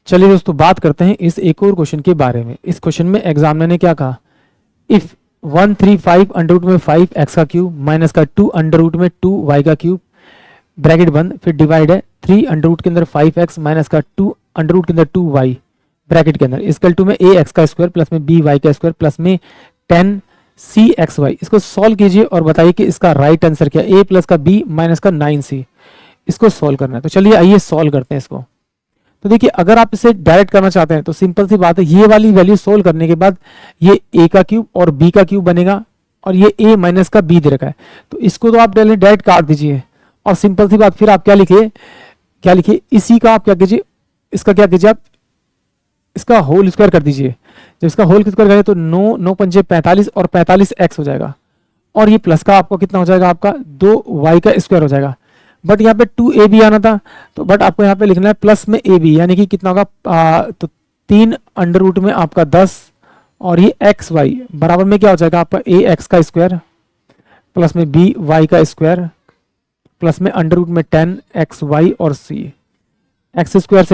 चलिए दोस्तों बात करते हैं इस एक और क्वेश्चन के बारे में। इस क्वेश्चन में एग्जामिनर ने क्या कहा, इफ 135 अंडर रूट में 5x का क्यूब माइनस का 2 अंडर रूट में 2y का क्यूब ब्रैकेट बंद, फिर डिवाइड है 3 अंडर रूट के अंदर 5x माइनस का 2 अंडर रूट के अंदर 2y ब्रैकेट के अंदर इसकल टू में ax का स्क्वायर प्लस में by का स्क्वायर प्लस में 10cxy। इसको सॉल्व कीजिए और बताइए कि इसका राइट आंसर क्या है। a प्लस का b माइनस का 9c, इसको सॉल्व करना है। तो चलिए आइए सॉल्व करते हैं इसको। तो देखिए अगर आप इसे डायरेक्ट करना चाहते हैं तो सिंपल सी बात है, ये वाली वैल्यू सोल्व करने के बाद ये a का क्यूब और b का क्यूब बनेगा और ये a माइनस का b दे रखा है, तो इसको तो आप डायरेक्ट काट दीजिए और सिंपल सी बात फिर आप क्या लिखिए इसी का आप क्या कीजिए, इसका क्या कीजिए आप इसका होल स्क्वायर कर दीजिए। जब इसका होल स्क्वायर करेंगे तो 9 पंजे 45 और 45x हो जाएगा और ये प्लस का आपको कितना हो जाएगा, आपका 2y का स्क्वायर हो जाएगा। बट यहाँ पे 2ab आना था, तो बट आपको यहाँ पे लिखना है प्लस में ab, यानी कि कितना होगा तो 3 अंडर रूट में आपका 10 और ये xy बराबर में क्या हो जाएगा आपका ax का स्क्वायर प्लस में by का स्क्वायर प्लस में अंडर रूट में 10xy और c। एक्स स्क्वायर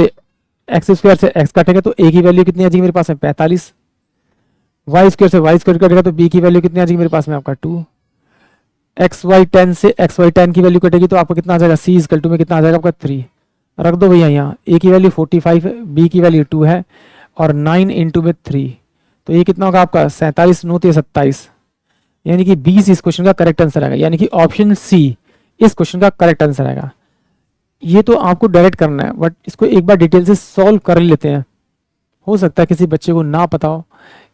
से x कटेगा तो a की वैल्यू कितनी आ जाएगी मेरे पास में 45, y स्क्वायर से y स्क्वायर कटेगा तो b की वैल्यू कितनी आ जाएगी मेरे पास में आपका 2, xy 10 से xy 10 की वैल्यू कटेगी तो आपको कितना आ जाएगा c इक्वल टू में कितना आ जाएगा आपका 3। रख दो भैया यहाँ, a की वैल्यू 45 है, b की वैल्यू 2 है और 9 इंटू में 3, तो ये कितना होगा आपका 47 9 27, यानी कि 20 इस क्वेश्चन का करेक्ट आंसर आएगा, यानी कि ऑप्शन सी इस क्वेश्चन का करेक्ट आंसर आएगा। ये तो आपको डायरेक्ट करना है, बट इसको एक बार डिटेल से सॉल्व कर लेते हैं, हो सकता है किसी बच्चे को ना पता हो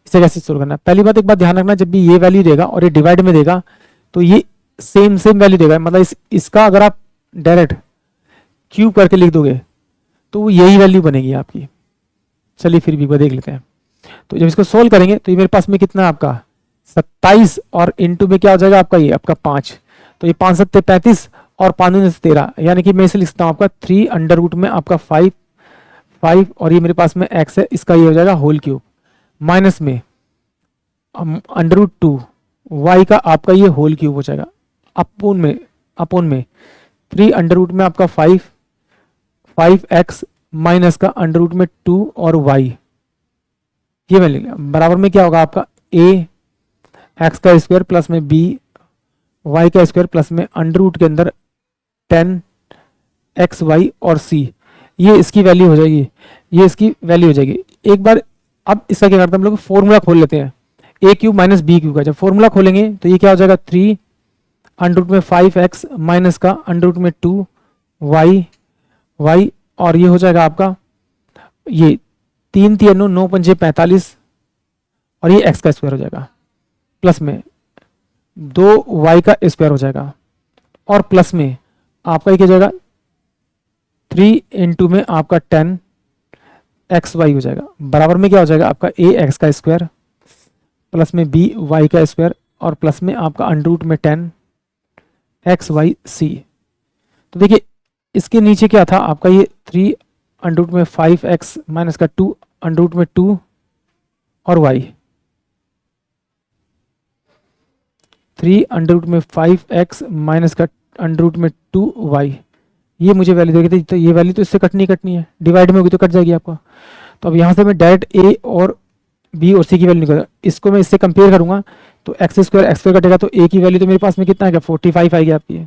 इसे कैसे सॉल्व करना है। पहली बात एक बात ध्यान रखना, जब भी ये वैल्यू देगा और ये डिवाइड में देगा तो ये सेम वैल्यू देगा, मतलब इसका अगर आप डायरेक्ट क्यूब करके लिख दोगे तो वो यही वैल्यू बनेगी आपकी। चलिए फिर भी देख लेते हैं। तो जब इसको सोल्व करेंगे तो ये मेरे पास में कितना है आपका 27 और इंटू में क्या हो जाएगा आपका ये आपका 5, तो ये 5 7 35 और 5 9 13, यानी कि मैं इसे लिखता हूँ आपका 3 अंडर रूट में आपका 5 और ये मेरे पास में x है, इसका ये हो जाएगा होल क्यूब माइनस में अंडर रूट 2 y का आपका ये होल क्यूब हो जाएगा अपोन में 3 अंडर रूट में आपका 5x माइनस का अंडर रूट में 2 और y, ये मैं लिख लिया बराबर में क्या होगा आपका a x का स्क्वायर प्लस में b y का स्क्वायर प्लस में अंडर रूट के अंदर 10xy और c, ये इसकी वैल्यू हो जाएगी, ये इसकी वैल्यू हो जाएगी। एक बार अब इसका क्या करते हैं हम लोग, फॉर्मूला खोल लेते हैं a cube minus b cube का। जब फॉर्मूला खोलेंगे तो ये क्या हो जाएगा 3 अंडर रूट में 5x माइनस का अंडर रूट में 2y और ये हो जाएगा आपका ये 3 3 9 5 45 और ये x का स्क्वायर हो जाएगा प्लस में 2y का स्क्वायर हो जाएगा और प्लस में आपका ये क्या जाएगा 3 इंटू में आपका 10xy हो जाएगा बराबर में क्या हो जाएगा आपका ax का स्क्वायर प्लस में by का स्क्वायर और प्लस में आपका अंडर रूट में 10xyc। तो देखिए इसके नीचे क्या था आपका ये 3 अंडर रूट में 5x माइनस का 2 अंडर रूट में 2 और y, 3 अंडर रूट में 5x माइनस का अंडर रूट में 2y, ये मुझे वैल्यू देगी, तो ये वैल्यू तो इससे कटनी है, डिवाइड में होगी तो कट जाएगी आपका। तो अब यहाँ से मैं डायरेक्ट a और b और c की वैल्यू निकाल, इसको मैं इससे कंपेयर करूंगा तो x स्क्वायर कटेगा तो a की वैल्यू तो मेरे पास में कितना है 45 आएगी आपकी।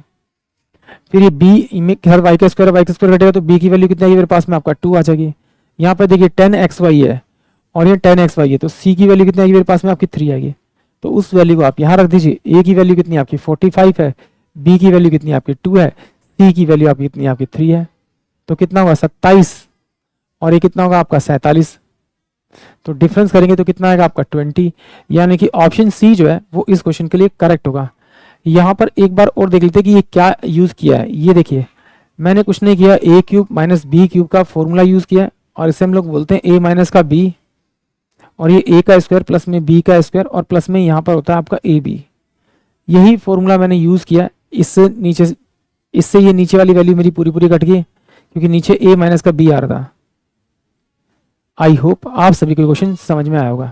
फिर ये b में हर y का स्क्वायर कटेगा तो b की वैल्यू कितनी आएगी मेरे पास में आपका 2 आ जाएगी। यहाँ पर देखिए 10xy है और ये 10xy है, तो c की वैल्यू कितनी आएगी मेरे पास में आपकी 3 आएगी। तो उस वैल्यू को आप यहाँ रख दीजिए, a की वैल्यू कितनी आपकी 45 है, b की वैल्यू कितनी आपकी 2 है, c की वैल्यू आपकी कितनी आपकी 3 है, तो कितना होगा 27 और ये कितना होगा आपका 47, तो डिफरेंस करेंगे तो कितना आएगा आपका 20, यानी कि ऑप्शन सी जो है वो इस क्वेश्चन के लिए करेक्ट होगा। यहाँ पर एक बार और देख लेते हैं कि ये क्या यूज किया है। ये देखिए मैंने कुछ नहीं किया, a cube minus b cube का फॉर्मूला यूज किया और इसे हम लोग बोलते हैं a माइनस का b और ये a का स्क्वायर प्लस में b का स्क्वायर और प्लस में यहाँ पर होता है आपका ab, यही फॉर्मूला मैंने यूज किया। इससे ये नीचे वाली वैल्यू मेरी पूरी कट गई क्योंकि नीचे a माइनस का b आ रहा था। आई होप आप सभी को क्वेश्चन समझ में आया होगा।